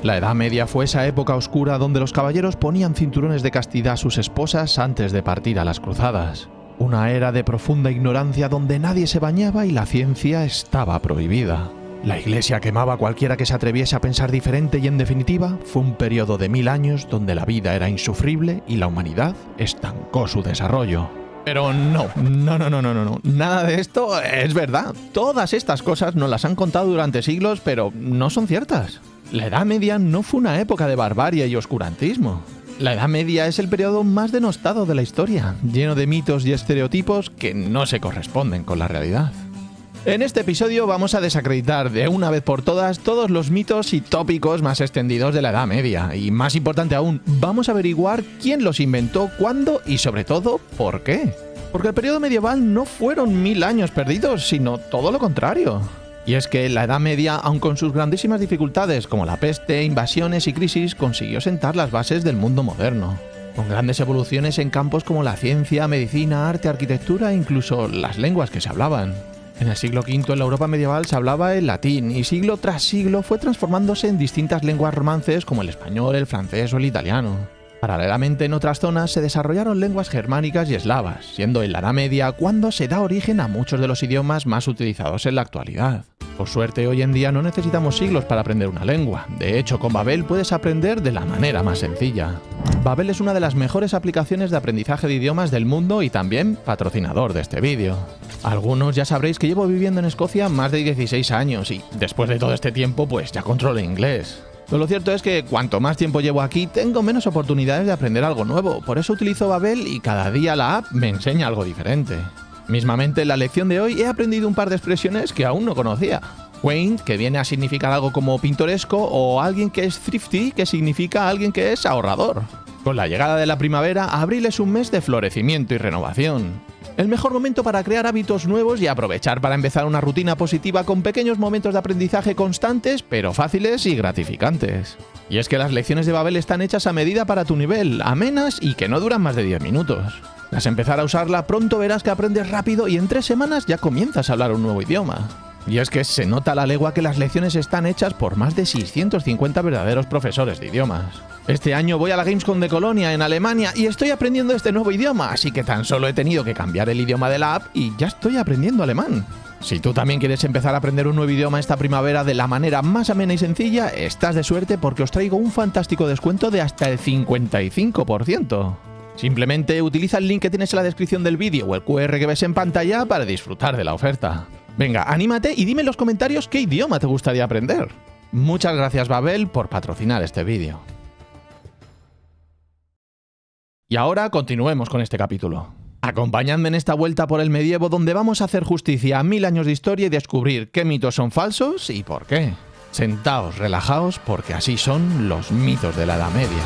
La Edad Media fue esa época oscura donde los caballeros ponían cinturones de castidad a sus esposas antes de partir a las cruzadas. Una era de profunda ignorancia donde nadie se bañaba y la ciencia estaba prohibida. La Iglesia quemaba a cualquiera que se atreviese a pensar diferente y, en definitiva, fue un periodo de 1000 años donde la vida era insufrible y la humanidad estancó su desarrollo. Pero no, nada de esto es verdad. Todas estas cosas nos las han contado durante siglos, pero no son ciertas. La Edad Media no fue una época de barbarie y oscurantismo. La Edad Media es el periodo más denostado de la historia, lleno de mitos y estereotipos que no se corresponden con la realidad. En este episodio vamos a desacreditar de una vez por todas todos los mitos y tópicos más extendidos de la Edad Media. Y más importante aún, vamos a averiguar quién los inventó, cuándo y sobre todo, por qué. Porque el periodo medieval no fueron 1000 años perdidos, sino todo lo contrario. Y es que la Edad Media, aun con sus grandísimas dificultades como la peste, invasiones y crisis, consiguió sentar las bases del mundo moderno. Con grandes evoluciones en campos como la ciencia, medicina, arte, arquitectura e incluso las lenguas que se hablaban. En el siglo V en la Europa medieval se hablaba el latín y siglo tras siglo fue transformándose en distintas lenguas romances como el español, el francés o el italiano. Paralelamente en otras zonas se desarrollaron lenguas germánicas y eslavas, siendo en la Edad Media cuando se da origen a muchos de los idiomas más utilizados en la actualidad. Por suerte, hoy en día no necesitamos siglos para aprender una lengua. De hecho, con Babel puedes aprender de la manera más sencilla. Babel es una de las mejores aplicaciones de aprendizaje de idiomas del mundo y también patrocinador de este vídeo. Algunos ya sabréis que llevo viviendo en Escocia más de 16 años y después de todo este tiempo pues ya controlo inglés. Pero lo cierto es que cuanto más tiempo llevo aquí tengo menos oportunidades de aprender algo nuevo, por eso utilizo Babel y cada día la app me enseña algo diferente. Mismamente en la lección de hoy he aprendido un par de expresiones que aún no conocía. Quaint, que viene a significar algo como pintoresco, o alguien que es thrifty, que significa alguien que es ahorrador. Con la llegada de la primavera, abril es un mes de florecimiento y renovación. El mejor momento para crear hábitos nuevos y aprovechar para empezar una rutina positiva con pequeños momentos de aprendizaje constantes, pero fáciles y gratificantes. Y es que las lecciones de Babel están hechas a medida para tu nivel, amenas y que no duran más de 10 minutos. Tras empezar a usarla, pronto verás que aprendes rápido y en 3 semanas ya comienzas a hablar un nuevo idioma. Y es que se nota a la legua que las lecciones están hechas por más de 650 verdaderos profesores de idiomas. Este año voy a la Gamescom de Colonia, en Alemania, y estoy aprendiendo este nuevo idioma, así que tan solo he tenido que cambiar el idioma de la app y ya estoy aprendiendo alemán. Si tú también quieres empezar a aprender un nuevo idioma esta primavera de la manera más amena y sencilla, estás de suerte porque os traigo un fantástico descuento de hasta el 55%. Simplemente utiliza el link que tienes en la descripción del vídeo o el QR que ves en pantalla para disfrutar de la oferta. Venga, anímate y dime en los comentarios qué idioma te gustaría aprender. Muchas gracias Babel por patrocinar este vídeo. Y ahora continuemos con este capítulo. Acompañadme en esta vuelta por el medievo donde vamos a hacer justicia a 1000 años de historia y descubrir qué mitos son falsos y por qué. Sentaos, relajaos, porque así son los mitos de la Edad Media.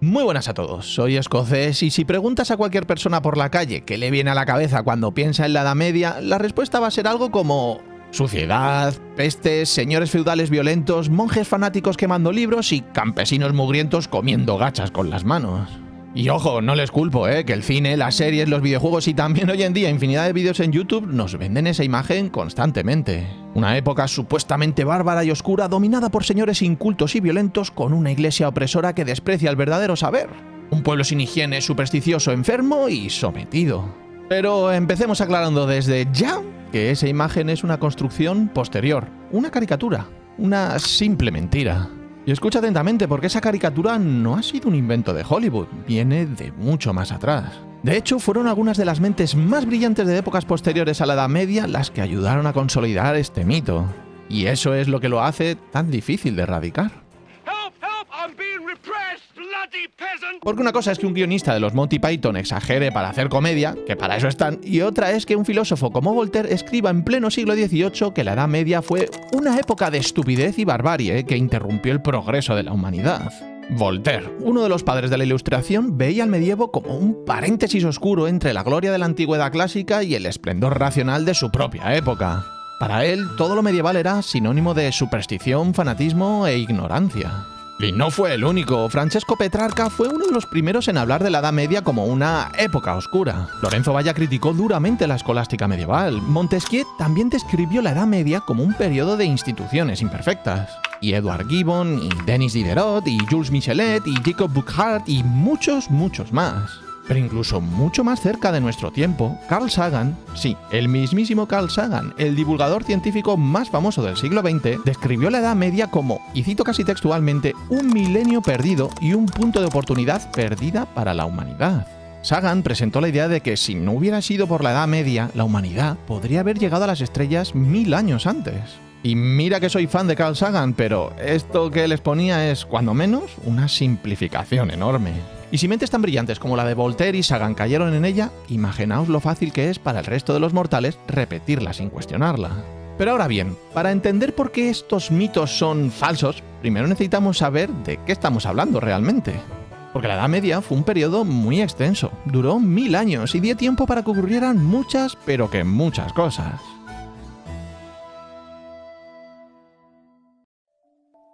Muy buenas a todos, soy escocés y si preguntas a cualquier persona por la calle qué le viene a la cabeza cuando piensa en la Edad Media, la respuesta va a ser algo como suciedad, pestes, señores feudales violentos, monjes fanáticos quemando libros y campesinos mugrientos comiendo gachas con las manos. Y ojo, no les culpo, que el cine, las series, los videojuegos y también hoy en día infinidad de vídeos en YouTube nos venden esa imagen constantemente. Una época supuestamente bárbara y oscura dominada por señores incultos y violentos con una iglesia opresora que desprecia el verdadero saber. Un pueblo sin higiene, supersticioso, enfermo y sometido. Pero empecemos aclarando desde ya que esa imagen es una construcción posterior, una caricatura, una simple mentira. Y escucha atentamente porque esa caricatura no ha sido un invento de Hollywood, viene de mucho más atrás. De hecho, fueron algunas de las mentes más brillantes de épocas posteriores a la Edad Media las que ayudaron a consolidar este mito. Y eso es lo que lo hace tan difícil de erradicar. Porque una cosa es que un guionista de los Monty Python exagere para hacer comedia, que para eso están, y otra es que un filósofo como Voltaire escriba en pleno siglo XVIII que la Edad Media fue una época de estupidez y barbarie que interrumpió el progreso de la humanidad. Voltaire, uno de los padres de la Ilustración, veía al medievo como un paréntesis oscuro entre la gloria de la antigüedad clásica y el esplendor racional de su propia época. Para él, todo lo medieval era sinónimo de superstición, fanatismo e ignorancia. Y no fue el único. Francesco Petrarca fue uno de los primeros en hablar de la Edad Media como una época oscura. Lorenzo Valla criticó duramente la escolástica medieval. Montesquieu también describió la Edad Media como un periodo de instituciones imperfectas. Y Edward Gibbon, y Denis Diderot, y Jules Michelet, y Jacob Burckhardt, y muchos más. Pero incluso mucho más cerca de nuestro tiempo, Carl Sagan, sí, el mismísimo Carl Sagan, el divulgador científico más famoso del siglo XX, describió la Edad Media como, y cito casi textualmente, un milenio perdido y un punto de oportunidad perdida para la humanidad. Sagan presentó la idea de que si no hubiera sido por la Edad Media, la humanidad podría haber llegado a las estrellas 1000 años antes. Y mira que soy fan de Carl Sagan, pero esto que él exponía es, cuando menos, una simplificación enorme. Y si mentes tan brillantes como la de Voltaire y Sagan cayeron en ella, imaginaos lo fácil que es para el resto de los mortales repetirla sin cuestionarla. Pero ahora bien, para entender por qué estos mitos son falsos, primero necesitamos saber de qué estamos hablando realmente. Porque la Edad Media fue un periodo muy extenso, duró 1000 años y dio tiempo para que ocurrieran muchas, pero que muchas cosas.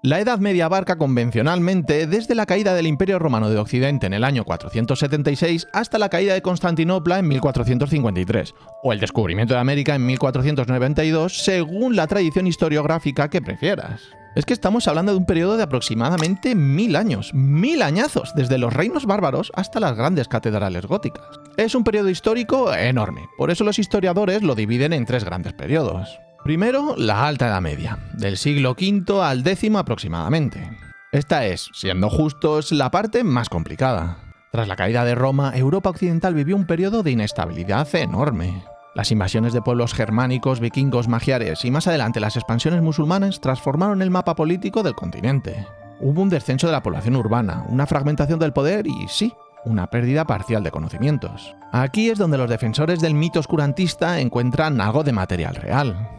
La Edad Media abarca convencionalmente desde la caída del Imperio Romano de Occidente en el año 476 hasta la caída de Constantinopla en 1453, o el descubrimiento de América en 1492, según la tradición historiográfica que prefieras. Es que estamos hablando de un periodo de aproximadamente 1000 años, 1000 añazos, desde los reinos bárbaros hasta las grandes catedrales góticas. Es un periodo histórico enorme, por eso los historiadores lo dividen en 3 grandes periodos. Primero, la Alta Edad Media, del siglo V al X aproximadamente. Esta es, siendo justos, la parte más complicada. Tras la caída de Roma, Europa occidental vivió un periodo de inestabilidad enorme. Las invasiones de pueblos germánicos, vikingos, magiares y más adelante las expansiones musulmanas transformaron el mapa político del continente. Hubo un descenso de la población urbana, una fragmentación del poder y, sí, una pérdida parcial de conocimientos. Aquí es donde los defensores del mito oscurantista encuentran algo de material real.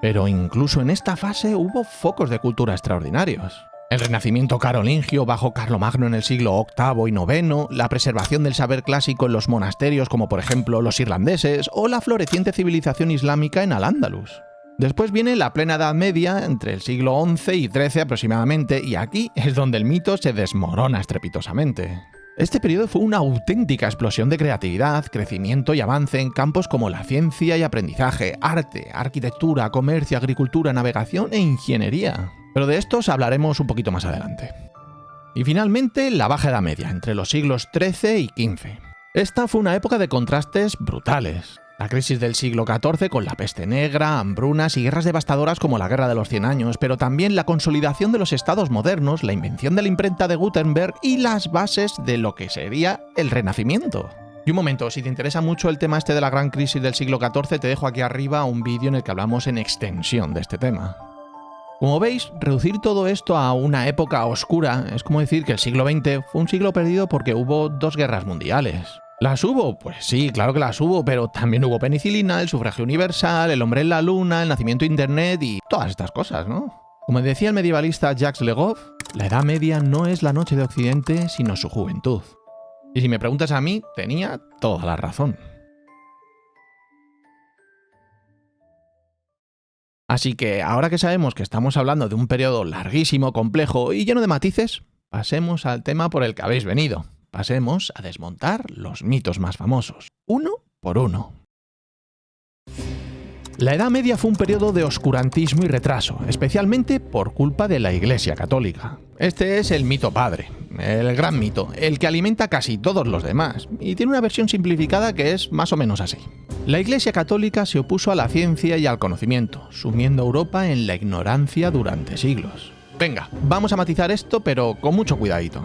Pero incluso en esta fase hubo focos de cultura extraordinarios. El renacimiento carolingio bajo Carlomagno en el siglo VIII y IX, la preservación del saber clásico en los monasterios como por ejemplo los irlandeses, o la floreciente civilización islámica en Al-Ándalus. Después viene la plena Edad Media, entre el siglo XI y XIII aproximadamente, y aquí es donde el mito se desmorona estrepitosamente. Este periodo fue una auténtica explosión de creatividad, crecimiento y avance en campos como la ciencia y aprendizaje, arte, arquitectura, comercio, agricultura, navegación e ingeniería. Pero de estos hablaremos un poquito más adelante. Y finalmente, la Baja Edad Media, entre los siglos XIII y XV. Esta fue una época de contrastes brutales. La crisis del siglo XIV con la peste negra, hambrunas y guerras devastadoras como la Guerra de los 100 años, pero también la consolidación de los estados modernos, la invención de la imprenta de Gutenberg y las bases de lo que sería el Renacimiento. Y un momento, si te interesa mucho el tema este de la gran crisis del siglo XIV, te dejo aquí arriba un vídeo en el que hablamos en extensión de este tema. Como veis, reducir todo esto a una época oscura es como decir que el siglo XX fue un siglo perdido porque hubo 2 guerras mundiales. ¿Las hubo? Pues sí, claro que las hubo, pero también hubo penicilina, el sufragio universal, el hombre en la luna, el nacimiento de Internet y todas estas cosas, ¿no? Como decía el medievalista Jacques Le Goff, la Edad Media no es la noche de Occidente, sino su juventud. Y si me preguntas a mí, tenía toda la razón. Así que, ahora que sabemos que estamos hablando de un periodo larguísimo, complejo y lleno de matices, pasemos al tema por el que habéis venido. Pasemos a desmontar los mitos más famosos, uno por uno. La Edad Media fue un periodo de oscurantismo y retraso, especialmente por culpa de la Iglesia Católica. Este es el mito padre, el gran mito, el que alimenta casi todos los demás, y tiene una versión simplificada que es más o menos así. La Iglesia Católica se opuso a la ciencia y al conocimiento, sumiendo a Europa en la ignorancia durante siglos. Venga, vamos a matizar esto, pero con mucho cuidadito.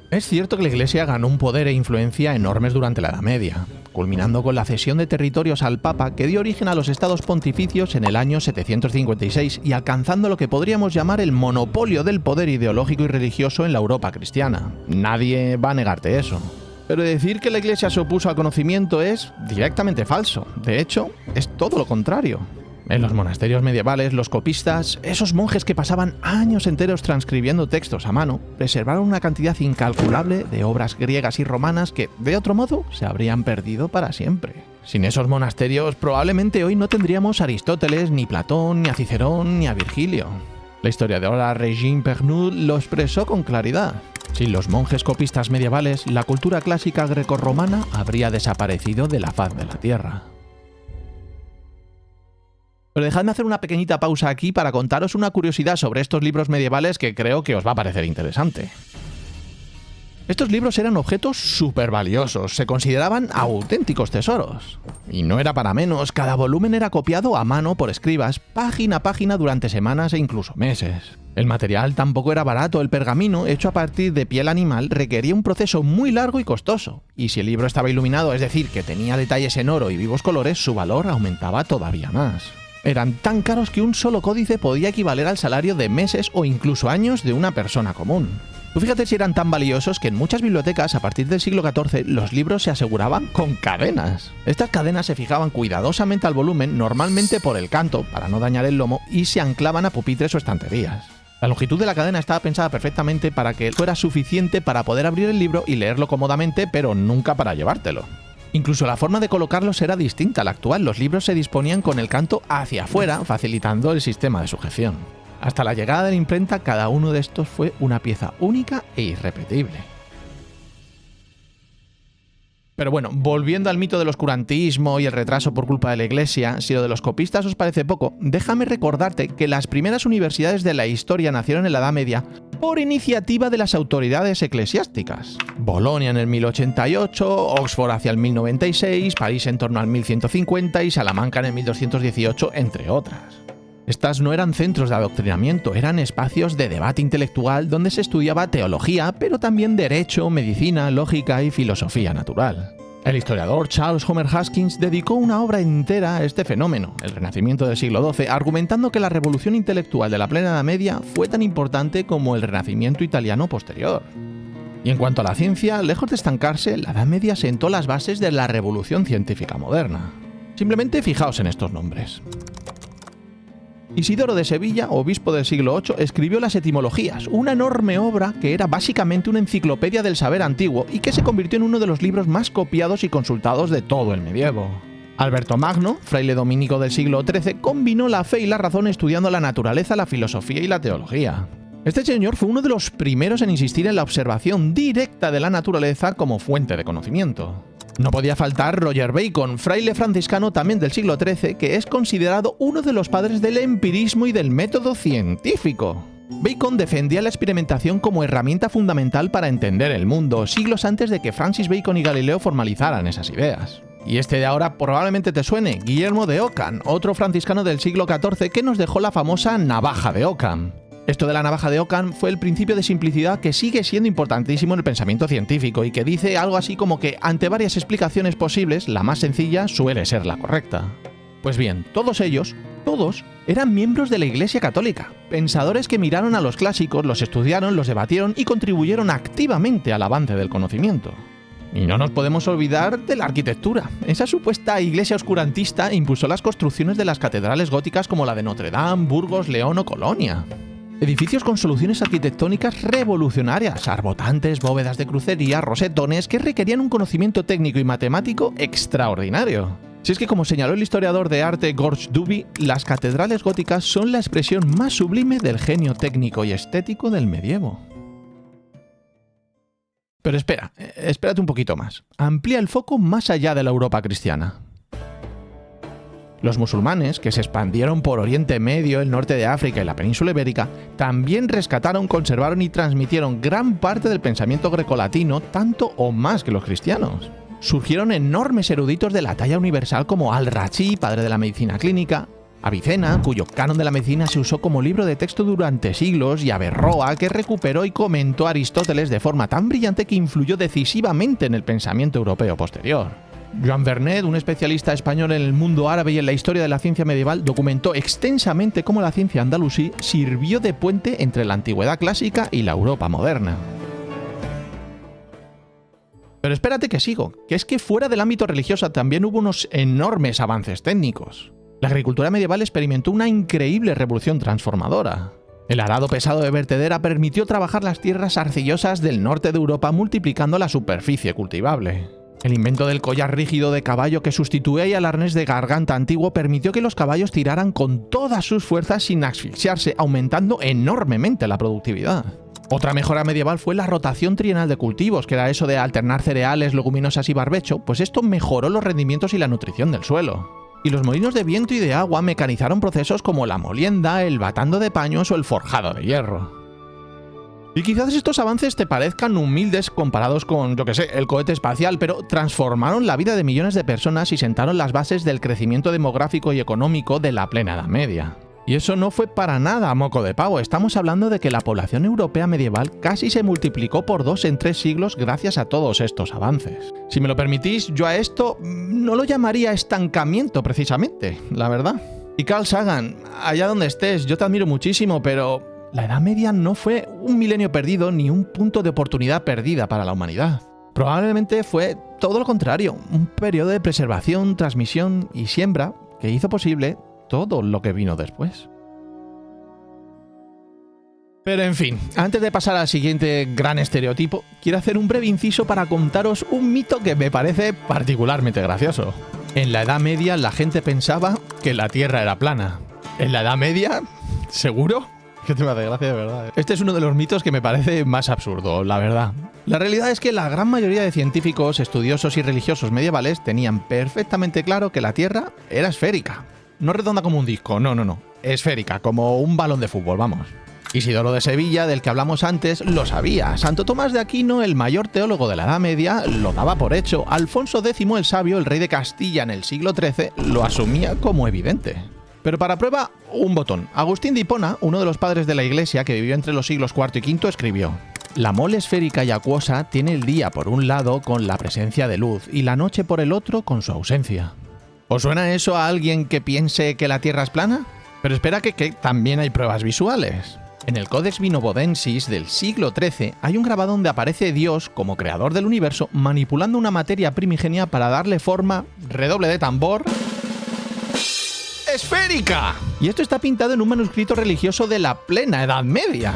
Es cierto que la Iglesia ganó un poder e influencia enormes durante la Edad Media, culminando con la cesión de territorios al Papa que dio origen a los estados pontificios en el año 756 y alcanzando lo que podríamos llamar el monopolio del poder ideológico y religioso en la Europa cristiana. Nadie va a negarte eso. Pero decir que la Iglesia se opuso al conocimiento es directamente falso. De hecho, es todo lo contrario. En los monasterios medievales, los copistas, esos monjes que pasaban años enteros transcribiendo textos a mano, preservaron una cantidad incalculable de obras griegas y romanas que, de otro modo, se habrían perdido para siempre. Sin esos monasterios, probablemente hoy no tendríamos a Aristóteles, ni Platón, ni a Cicerón, ni a Virgilio. La historiadora Régine Pernoud lo expresó con claridad. Sin los monjes copistas medievales, la cultura clásica grecorromana habría desaparecido de la faz de la tierra. Pero dejadme hacer una pequeñita pausa aquí para contaros una curiosidad sobre estos libros medievales que creo que os va a parecer interesante. Estos libros eran objetos súper valiosos, se consideraban auténticos tesoros. Y no era para menos, cada volumen era copiado a mano por escribas, página a página durante semanas e incluso meses. El material tampoco era barato, el pergamino, hecho a partir de piel animal, requería un proceso muy largo y costoso. Y si el libro estaba iluminado, es decir, que tenía detalles en oro y vivos colores, su valor aumentaba todavía más. Eran tan caros que un solo códice podía equivaler al salario de meses o incluso años de una persona común. Tú fíjate si eran tan valiosos que en muchas bibliotecas a partir del siglo XIV los libros se aseguraban con cadenas. Estas cadenas se fijaban cuidadosamente al volumen, normalmente por el canto, para no dañar el lomo, y se anclaban a pupitres o estanterías. La longitud de la cadena estaba pensada perfectamente para que fuera suficiente para poder abrir el libro y leerlo cómodamente, pero nunca para llevártelo. Incluso la forma de colocarlos era distinta a la actual, los libros se disponían con el canto hacia afuera, facilitando el sistema de sujeción. Hasta la llegada de la imprenta, cada uno de estos fue una pieza única e irrepetible. Pero bueno, volviendo al mito del oscurantismo y el retraso por culpa de la Iglesia, si lo de los copistas os parece poco, déjame recordarte que las primeras universidades de la historia nacieron en la Edad Media por iniciativa de las autoridades eclesiásticas. Bolonia en el 1088, Oxford hacia el 1096, París en torno al 1150 y Salamanca en el 1218, entre otras. Estas no eran centros de adoctrinamiento, eran espacios de debate intelectual donde se estudiaba teología, pero también derecho, medicina, lógica y filosofía natural. El historiador Charles Homer Haskins dedicó una obra entera a este fenómeno, el Renacimiento del siglo XII, argumentando que la revolución intelectual de la plena Edad Media fue tan importante como el Renacimiento italiano posterior. Y en cuanto a la ciencia, lejos de estancarse, la Edad Media sentó las bases de la revolución científica moderna. Simplemente fijaos en estos nombres. Isidoro de Sevilla, obispo del siglo VIII, escribió las Etimologías, una enorme obra que era básicamente una enciclopedia del saber antiguo y que se convirtió en uno de los libros más copiados y consultados de todo el medievo. Alberto Magno, fraile dominico del siglo XIII, combinó la fe y la razón estudiando la naturaleza, la filosofía y la teología. Este señor fue uno de los primeros en insistir en la observación directa de la naturaleza como fuente de conocimiento. No podía faltar Roger Bacon, fraile franciscano también del siglo XIII, que es considerado uno de los padres del empirismo y del método científico. Bacon defendía la experimentación como herramienta fundamental para entender el mundo, siglos antes de que Francis Bacon y Galileo formalizaran esas ideas. Y este de ahora probablemente te suene, Guillermo de Ockham, otro franciscano del siglo XIV que nos dejó la famosa navaja de Ockham. Esto de la navaja de Ockham fue el principio de simplicidad que sigue siendo importantísimo en el pensamiento científico y que dice algo así como que ante varias explicaciones posibles, la más sencilla suele ser la correcta. Pues bien, todos ellos, eran miembros de la Iglesia Católica, pensadores que miraron a los clásicos, los estudiaron, los debatieron y contribuyeron activamente al avance del conocimiento. Y no nos podemos olvidar de la arquitectura. Esa supuesta iglesia oscurantista impulsó las construcciones de las catedrales góticas como la de Notre Dame, Burgos, León o Colonia. Edificios con soluciones arquitectónicas revolucionarias, arbotantes, bóvedas de crucería, rosetones que requerían un conocimiento técnico y matemático extraordinario. Si es que, como señaló el historiador de arte George Duby, las catedrales góticas son la expresión más sublime del genio técnico y estético del medievo. Pero espérate un poquito más. Amplía el foco más allá de la Europa cristiana. Los musulmanes, que se expandieron por Oriente Medio, el norte de África y la península ibérica, también rescataron, conservaron y transmitieron gran parte del pensamiento grecolatino, tanto o más que los cristianos. Surgieron enormes eruditos de la talla universal como Al-Razi, padre de la medicina clínica, Avicena, cuyo canon de la medicina se usó como libro de texto durante siglos, y Averroa, que recuperó y comentó a Aristóteles de forma tan brillante que influyó decisivamente en el pensamiento europeo posterior. Joan Vernet, un especialista español en el mundo árabe y en la historia de la ciencia medieval, documentó extensamente cómo la ciencia andalusí sirvió de puente entre la antigüedad clásica y la Europa moderna. Pero espérate que sigo, que es que fuera del ámbito religioso también hubo unos enormes avances técnicos. La agricultura medieval experimentó una increíble revolución transformadora. El arado pesado de vertedera permitió trabajar las tierras arcillosas del norte de Europa multiplicando la superficie cultivable. El invento del collar rígido de caballo que sustituía al arnés de garganta antiguo permitió que los caballos tiraran con todas sus fuerzas sin asfixiarse, aumentando enormemente la productividad. Otra mejora medieval fue la rotación trienal de cultivos, que era eso de alternar cereales, leguminosas y barbecho, pues esto mejoró los rendimientos y la nutrición del suelo. Y los molinos de viento y de agua mecanizaron procesos como la molienda, el batando de paños o el forjado de hierro. Y quizás estos avances te parezcan humildes comparados con, yo que sé, el cohete espacial, pero transformaron la vida de millones de personas y sentaron las bases del crecimiento demográfico y económico de la plena Edad Media. Y eso no fue para nada a moco de pavo, estamos hablando de que la población europea medieval casi se multiplicó por 2 en 3 siglos gracias a todos estos avances. Si me lo permitís, yo a esto no lo llamaría estancamiento precisamente, la verdad. Y Carl Sagan, allá donde estés, yo te admiro muchísimo, pero la Edad Media no fue un milenio perdido ni un punto de oportunidad perdida para la humanidad. Probablemente fue todo lo contrario, un periodo de preservación, transmisión y siembra que hizo posible todo lo que vino después. Pero en fin, antes de pasar al siguiente gran estereotipo, quiero hacer un breve inciso para contaros un mito que me parece particularmente gracioso. En la Edad Media la gente pensaba que la Tierra era plana. ¿En la Edad Media? ¿Seguro? Que te me hace gracia, de verdad. Este es uno de los mitos que me parece más absurdo, la verdad. La realidad es que la gran mayoría de científicos, estudiosos y religiosos medievales tenían perfectamente claro que la Tierra era esférica. No redonda como un disco, no. Esférica, como un balón de fútbol, vamos. Isidoro de Sevilla, del que hablamos antes, lo sabía. Santo Tomás de Aquino, el mayor teólogo de la Edad Media, lo daba por hecho. Alfonso X el Sabio, el rey de Castilla en el siglo XIII, lo asumía como evidente. Pero para prueba, un botón. Agustín de Hipona, uno de los padres de la Iglesia que vivió entre los siglos IV y V, escribió: la mole esférica y acuosa tiene el día por un lado con la presencia de luz y la noche por el otro con su ausencia. ¿Os suena eso a alguien que piense que la Tierra es plana? Pero espera que también hay pruebas visuales. En el Codex Vinovodensis del siglo XIII hay un grabado donde aparece Dios como creador del universo manipulando una materia primigenia para darle forma, redoble de tambor, esférica. Y esto está pintado en un manuscrito religioso de la plena Edad Media.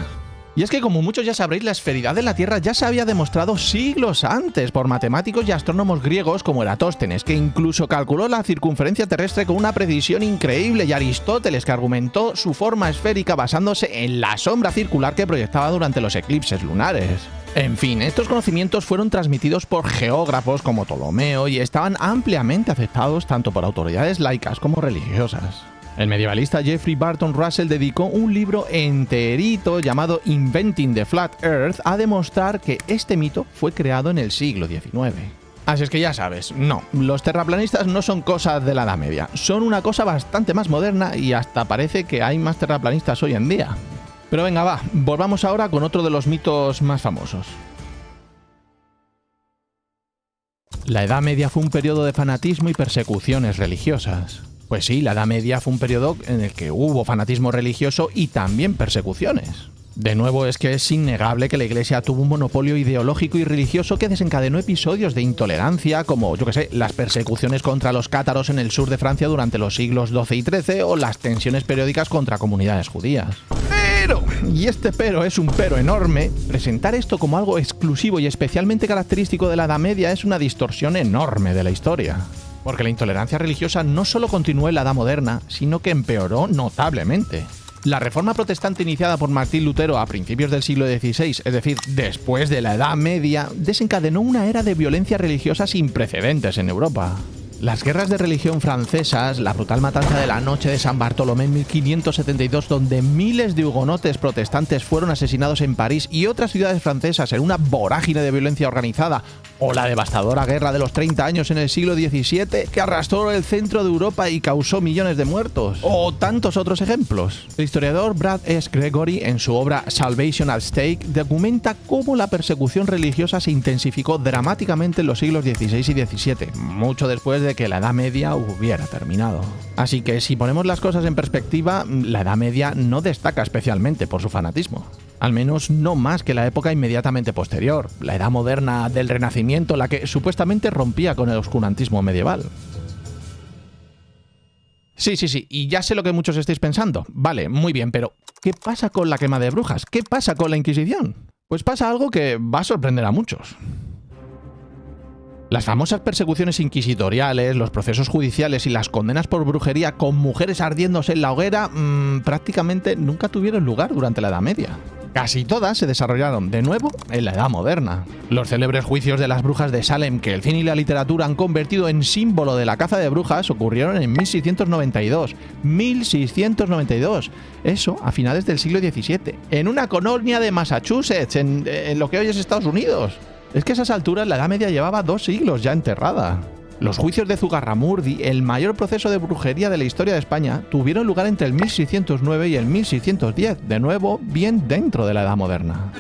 Y es que, como muchos ya sabréis, la esferidad de la Tierra ya se había demostrado siglos antes por matemáticos y astrónomos griegos como Eratóstenes, que incluso calculó la circunferencia terrestre con una precisión increíble, y Aristóteles, que argumentó su forma esférica basándose en la sombra circular que proyectaba durante los eclipses lunares. En fin, estos conocimientos fueron transmitidos por geógrafos como Ptolomeo y estaban ampliamente aceptados tanto por autoridades laicas como religiosas. El medievalista Jeffrey Barton Russell dedicó un libro enterito llamado Inventing the Flat Earth a demostrar que este mito fue creado en el siglo XIX. Así es que ya sabes, no, los terraplanistas no son cosas de la Edad Media, son una cosa bastante más moderna y hasta parece que hay más terraplanistas hoy en día. Pero venga, va, volvamos ahora con otro de los mitos más famosos. La Edad Media fue un periodo de fanatismo y persecuciones religiosas. Pues sí, la Edad Media fue un periodo en el que hubo fanatismo religioso y también persecuciones. De nuevo, es que es innegable que la Iglesia tuvo un monopolio ideológico y religioso que desencadenó episodios de intolerancia como, yo que sé, las persecuciones contra los cátaros en el sur de Francia durante los siglos XII y XIII o las tensiones periódicas contra comunidades judías. Pero, y este pero es un pero enorme, presentar esto como algo exclusivo y especialmente característico de la Edad Media es una distorsión enorme de la historia. Porque la intolerancia religiosa no solo continuó en la Edad Moderna, sino que empeoró notablemente. La reforma protestante iniciada por Martín Lutero a principios del siglo XVI, es decir, después de la Edad Media, desencadenó una era de violencia religiosa sin precedentes en Europa. Las guerras de religión francesas, la brutal matanza de la noche de San Bartolomé en 1572, donde miles de hugonotes protestantes fueron asesinados en París y otras ciudades francesas en una vorágine de violencia organizada, o la devastadora guerra de los 30 años en el siglo XVII, que arrastró el centro de Europa y causó millones de muertos, o tantos otros ejemplos. El historiador Brad S. Gregory, en su obra Salvation at Stake, documenta cómo la persecución religiosa se intensificó dramáticamente en los siglos XVI y XVII, mucho después de que la Edad Media hubiera terminado. Así que si ponemos las cosas en perspectiva, la Edad Media no destaca especialmente por su fanatismo. Al menos no más que la época inmediatamente posterior, la Edad Moderna del Renacimiento, la que supuestamente rompía con el oscurantismo medieval. Sí, y ya sé lo que muchos estáis pensando. Vale, muy bien, pero ¿qué pasa con la quema de brujas? ¿Qué pasa con la Inquisición? Pues pasa algo que va a sorprender a muchos. Las famosas persecuciones inquisitoriales, los procesos judiciales y las condenas por brujería con mujeres ardiéndose en la hoguera prácticamente nunca tuvieron lugar durante la Edad Media. Casi todas se desarrollaron de nuevo en la Edad Moderna. Los célebres juicios de las brujas de Salem, que el cine y la literatura han convertido en símbolo de la caza de brujas, ocurrieron en 1692. 1692. Eso a finales del siglo XVII, en una colonia de Massachusetts, en lo que hoy es Estados Unidos. Es que a esas alturas la Edad Media llevaba 2 siglos ya enterrada. Los juicios de Zugarramurdi, el mayor proceso de brujería de la historia de España, tuvieron lugar entre el 1609 y el 1610, de nuevo, bien dentro de la Edad Moderna.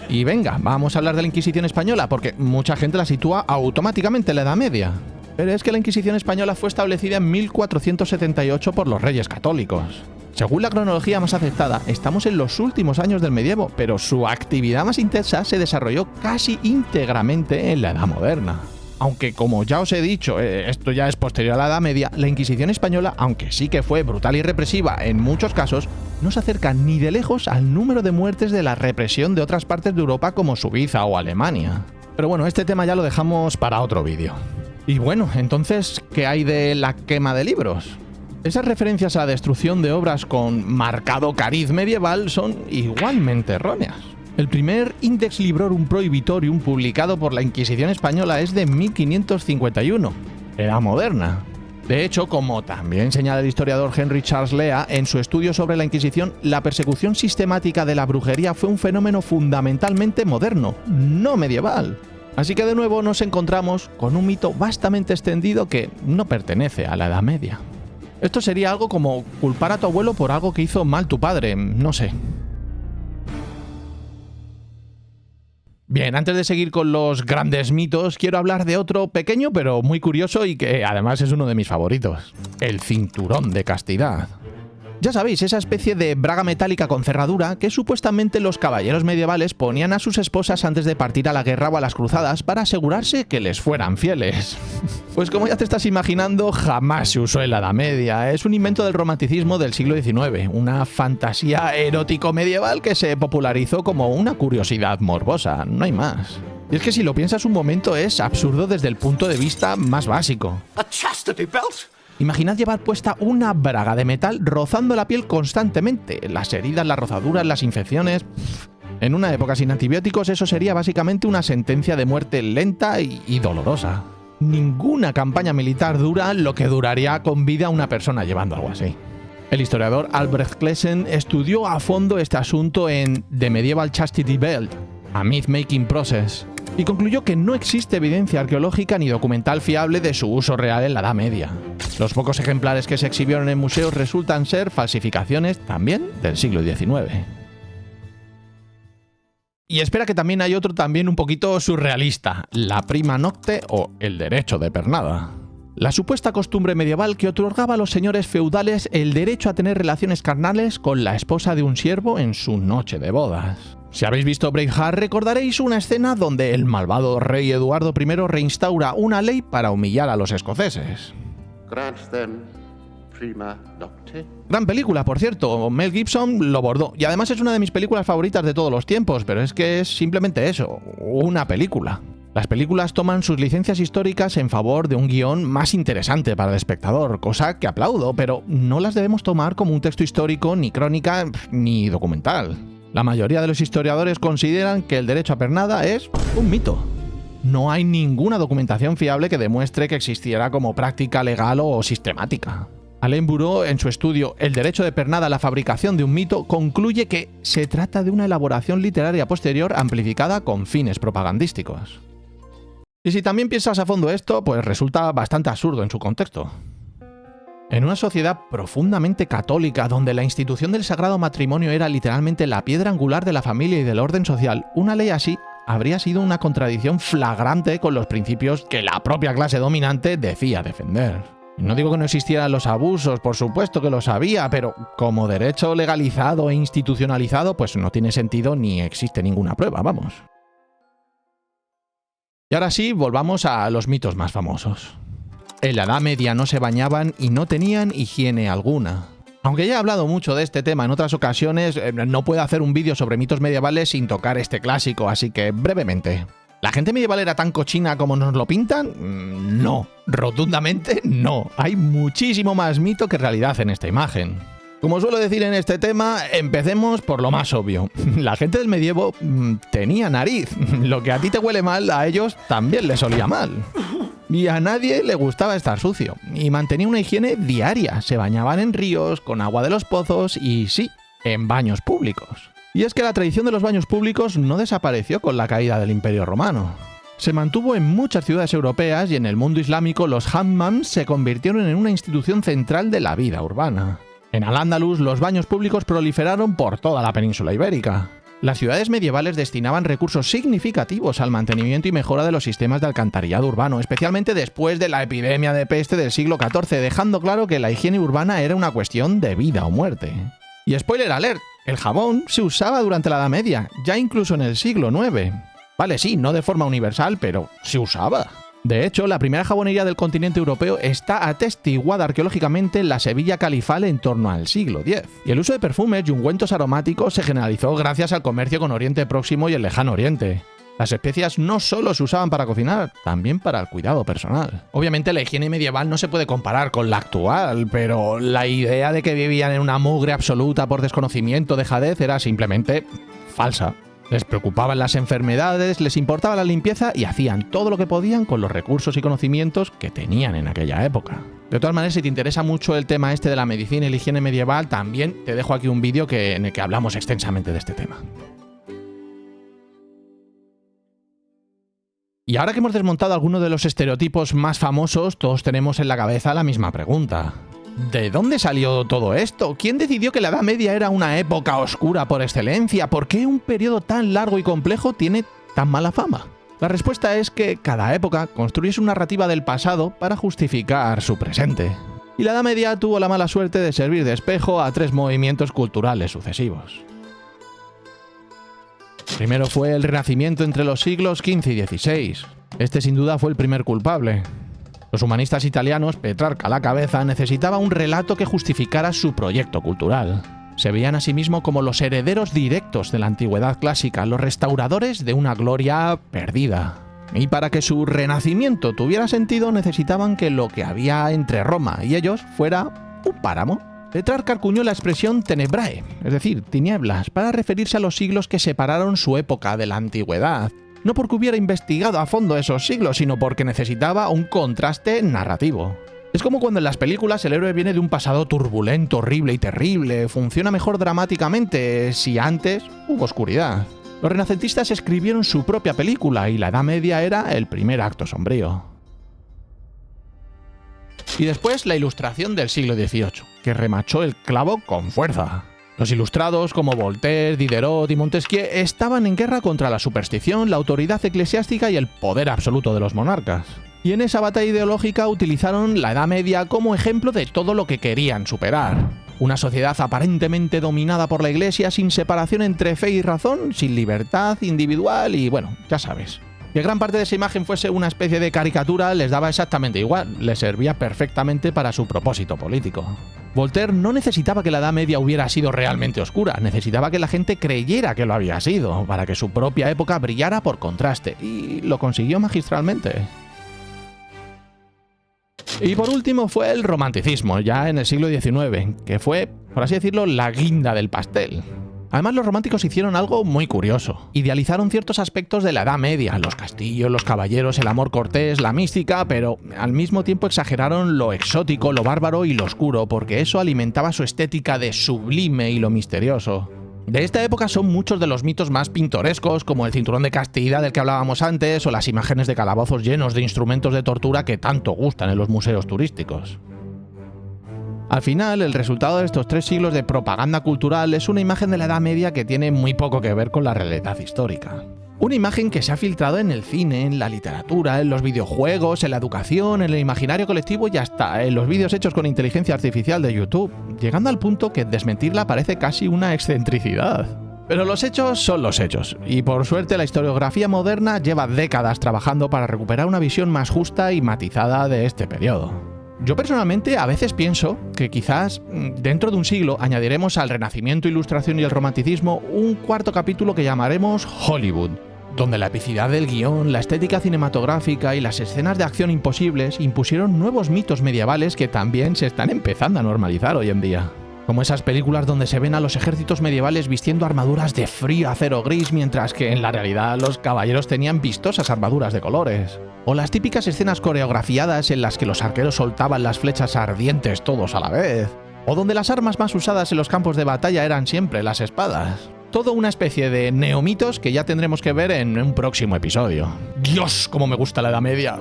Y venga, vamos a hablar de la Inquisición española, porque mucha gente la sitúa automáticamente en la Edad Media. Pero es que la Inquisición española fue establecida en 1478 por los Reyes Católicos. Según la cronología más aceptada, estamos en los últimos años del medievo, pero su actividad más intensa se desarrolló casi íntegramente en la Edad Moderna. Aunque, como ya os he dicho, esto ya es posterior a la Edad Media, la Inquisición española, aunque sí que fue brutal y represiva en muchos casos, no se acerca ni de lejos al número de muertes de la represión de otras partes de Europa como Suiza o Alemania. Pero bueno, este tema ya lo dejamos para otro vídeo. Y bueno, entonces, ¿qué hay de la quema de libros? Esas referencias a la destrucción de obras con marcado cariz medieval son igualmente erróneas. El primer Index Librorum Prohibitorium publicado por la Inquisición española es de 1551, Edad Moderna. De hecho, como también señala el historiador Henry Charles Lea en su estudio sobre la Inquisición, la persecución sistemática de la brujería fue un fenómeno fundamentalmente moderno, no medieval. Así que de nuevo nos encontramos con un mito vastamente extendido que no pertenece a la Edad Media. Esto sería algo como culpar a tu abuelo por algo que hizo mal tu padre, no sé. Bien, antes de seguir con los grandes mitos, quiero hablar de otro pequeño pero muy curioso y que además es uno de mis favoritos. El cinturón de castidad. Ya sabéis, esa especie de braga metálica con cerradura que supuestamente los caballeros medievales ponían a sus esposas antes de partir a la guerra o a las cruzadas para asegurarse que les fueran fieles. Pues como ya te estás imaginando, jamás se usó en la Edad Media. Es un invento del romanticismo del siglo XIX, una fantasía erótico medieval que se popularizó como una curiosidad morbosa, no hay más. Y es que si lo piensas un momento es absurdo desde el punto de vista más básico. A chastity belt? Imaginad llevar puesta una braga de metal rozando la piel constantemente. Las heridas, las rozaduras, las infecciones. En una época sin antibióticos eso sería básicamente una sentencia de muerte lenta y dolorosa. Ninguna campaña militar dura lo que duraría con vida una persona llevando algo así. El historiador Albrecht Klesen estudió a fondo este asunto en The Medieval Chastity Belt, a Myth-Making Process, y concluyó que no existe evidencia arqueológica ni documental fiable de su uso real en la Edad Media. Los pocos ejemplares que se exhibieron en museos resultan ser falsificaciones también del siglo XIX. Y espera que también hay otro también un poquito surrealista, la prima nocte o el derecho de pernada. La supuesta costumbre medieval que otorgaba a los señores feudales el derecho a tener relaciones carnales con la esposa de un siervo en su noche de bodas. Si habéis visto Braveheart recordaréis una escena donde el malvado rey Eduardo I reinstaura una ley para humillar a los escoceses. Grant them prima nocte. Gran película, por cierto, Mel Gibson lo bordó, y además es una de mis películas favoritas de todos los tiempos, pero es que es simplemente eso, una película. Las películas toman sus licencias históricas en favor de un guión más interesante para el espectador, cosa que aplaudo, pero no las debemos tomar como un texto histórico, ni crónica, ni documental. La mayoría de los historiadores consideran que el derecho a pernada es un mito. No hay ninguna documentación fiable que demuestre que existiera como práctica legal o sistemática. Alain Bureau, en su estudio El derecho de pernada a la fabricación de un mito, concluye que se trata de una elaboración literaria posterior amplificada con fines propagandísticos. Y si también piensas a fondo esto, pues resulta bastante absurdo en su contexto. En una sociedad profundamente católica, donde la institución del sagrado matrimonio era literalmente la piedra angular de la familia y del orden social, una ley así habría sido una contradicción flagrante con los principios que la propia clase dominante decía defender. No digo que no existieran los abusos, por supuesto que los había, pero como derecho legalizado e institucionalizado, pues no tiene sentido ni existe ninguna prueba, vamos. Y ahora sí, volvamos a los mitos más famosos. En la Edad Media no se bañaban y no tenían higiene alguna. Aunque ya he hablado mucho de este tema en otras ocasiones, no puedo hacer un vídeo sobre mitos medievales sin tocar este clásico, así que brevemente. ¿La gente medieval era tan cochina como nos lo pintan? No, rotundamente no. Hay muchísimo más mito que realidad en esta imagen. Como suelo decir en este tema, empecemos por lo más obvio. La gente del medievo tenía nariz. Lo que a ti te huele mal, a ellos también les olía mal. Y a nadie le gustaba estar sucio. Y mantenía una higiene diaria. Se bañaban en ríos, con agua de los pozos y sí, en baños públicos. Y es que la tradición de los baños públicos no desapareció con la caída del Imperio Romano. Se mantuvo en muchas ciudades europeas y en el mundo islámico los hammams se convirtieron en una institución central de la vida urbana. En Al-Ándalus los baños públicos proliferaron por toda la península ibérica. Las ciudades medievales destinaban recursos significativos al mantenimiento y mejora de los sistemas de alcantarillado urbano, especialmente después de la epidemia de peste del siglo XIV, dejando claro que la higiene urbana era una cuestión de vida o muerte. Y spoiler alert, el jabón se usaba durante la Edad Media, ya incluso en el siglo IX. Vale, sí, no de forma universal, pero se usaba. De hecho, la primera jabonería del continente europeo está atestiguada arqueológicamente en la Sevilla califal en torno al siglo X. Y el uso de perfumes y ungüentos aromáticos se generalizó gracias al comercio con Oriente Próximo y el Lejano Oriente. Las especias no solo se usaban para cocinar, también para el cuidado personal. Obviamente la higiene medieval no se puede comparar con la actual, pero la idea de que vivían en una mugre absoluta por desconocimiento o dejadez era simplemente falsa. Les preocupaban las enfermedades, les importaba la limpieza y hacían todo lo que podían con los recursos y conocimientos que tenían en aquella época. De todas maneras, si te interesa mucho el tema este de la medicina y la higiene medieval, también te dejo aquí un vídeo en el que hablamos extensamente de este tema. Y ahora que hemos desmontado algunos de los estereotipos más famosos, todos tenemos en la cabeza la misma pregunta. ¿De dónde salió todo esto? ¿Quién decidió que la Edad Media era una época oscura por excelencia? ¿Por qué un periodo tan largo y complejo tiene tan mala fama? La respuesta es que cada época construye su narrativa del pasado para justificar su presente. Y la Edad Media tuvo la mala suerte de servir de espejo a 3 movimientos culturales sucesivos. Primero fue el Renacimiento entre los siglos XV y XVI. Este sin duda fue el primer culpable. Los humanistas italianos, Petrarca a la cabeza, necesitaba un relato que justificara su proyecto cultural. Se veían a sí mismos como los herederos directos de la antigüedad clásica, los restauradores de una gloria perdida. Y para que su renacimiento tuviera sentido necesitaban que lo que había entre Roma y ellos fuera un páramo. Petrarca acuñó la expresión tenebrae, es decir, tinieblas, para referirse a los siglos que separaron su época de la antigüedad. No porque hubiera investigado a fondo esos siglos, sino porque necesitaba un contraste narrativo. Es como cuando en las películas el héroe viene de un pasado turbulento, horrible y terrible. Funciona mejor dramáticamente si antes hubo oscuridad. Los renacentistas escribieron su propia película y la Edad Media era el primer acto sombrío. Y después la Ilustración del siglo XVIII, que remachó el clavo con fuerza. Los ilustrados como Voltaire, Diderot y Montesquieu estaban en guerra contra la superstición, la autoridad eclesiástica y el poder absoluto de los monarcas. Y en esa batalla ideológica utilizaron la Edad Media como ejemplo de todo lo que querían superar. Una sociedad aparentemente dominada por la Iglesia, sin separación entre fe y razón, sin libertad individual y bueno, ya sabes. Que gran parte de esa imagen fuese una especie de caricatura les daba exactamente igual, les servía perfectamente para su propósito político. Voltaire no necesitaba que la Edad Media hubiera sido realmente oscura, necesitaba que la gente creyera que lo había sido, para que su propia época brillara por contraste, y lo consiguió magistralmente. Y por último fue el romanticismo, ya en el siglo XIX, que fue, por así decirlo, la guinda del pastel. Además, los románticos hicieron algo muy curioso. Idealizaron ciertos aspectos de la Edad Media, los castillos, los caballeros, el amor cortés, la mística, pero al mismo tiempo exageraron lo exótico, lo bárbaro y lo oscuro, porque eso alimentaba su estética de sublime y lo misterioso. De esta época son muchos de los mitos más pintorescos, como el cinturón de castidad del que hablábamos antes, o las imágenes de calabozos llenos de instrumentos de tortura que tanto gustan en los museos turísticos. Al final, el resultado de estos 3 siglos de propaganda cultural es una imagen de la Edad Media que tiene muy poco que ver con la realidad histórica. Una imagen que se ha filtrado en el cine, en la literatura, en los videojuegos, en la educación, en el imaginario colectivo y hasta en los vídeos hechos con inteligencia artificial de YouTube, llegando al punto que desmentirla parece casi una excentricidad. Pero los hechos son los hechos, y por suerte la historiografía moderna lleva décadas trabajando para recuperar una visión más justa y matizada de este periodo. Yo personalmente a veces pienso que quizás dentro de un siglo añadiremos al Renacimiento, Ilustración y el Romanticismo un 4.º capítulo que llamaremos Hollywood. donde la epicidad del guión, la estética cinematográfica y las escenas de acción imposibles impusieron nuevos mitos medievales que también se están empezando a normalizar hoy en día. Como esas películas donde se ven a los ejércitos medievales vistiendo armaduras de frío acero gris, mientras que en la realidad los caballeros tenían vistosas armaduras de colores. O las típicas escenas coreografiadas en las que los arqueros soltaban las flechas ardientes todos a la vez. O donde las armas más usadas en los campos de batalla eran siempre las espadas. Todo una especie de neomitos que ya tendremos que ver en un próximo episodio. ¡Dios, cómo me gusta la Edad Media!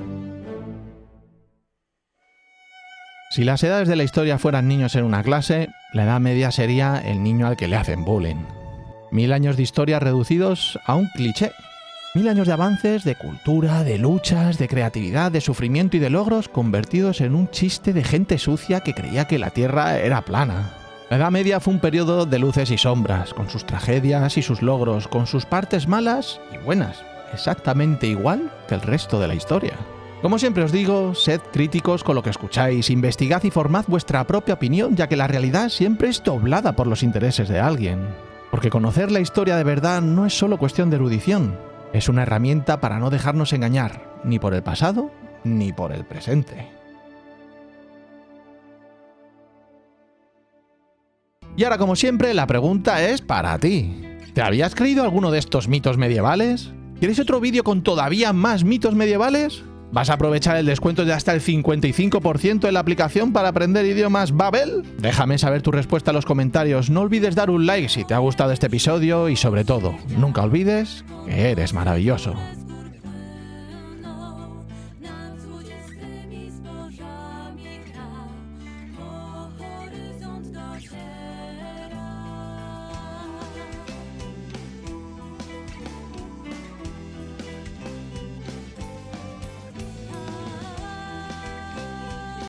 Si las edades de la historia fueran niños en una clase, la Edad Media sería el niño al que le hacen bullying. 1000 años de historia reducidos a un cliché. 1000 años de avances, de cultura, de luchas, de creatividad, de sufrimiento y de logros convertidos en un chiste de gente sucia que creía que la Tierra era plana. La Edad Media fue un periodo de luces y sombras, con sus tragedias y sus logros, con sus partes malas y buenas, exactamente igual que el resto de la historia. Como siempre os digo, sed críticos con lo que escucháis, investigad y formad vuestra propia opinión, ya que la realidad siempre es doblada por los intereses de alguien. Porque conocer la historia de verdad no es solo cuestión de erudición, es una herramienta para no dejarnos engañar, ni por el pasado, ni por el presente. Y ahora, como siempre, la pregunta es para ti. ¿Te habías creído alguno de estos mitos medievales? ¿Quieres otro vídeo con todavía más mitos medievales? ¿Vas a aprovechar el descuento de hasta el 55% en la aplicación para aprender idiomas Babel? Déjame saber tu respuesta en los comentarios. No olvides dar un like si te ha gustado este episodio y, sobre todo, nunca olvides que eres maravilloso.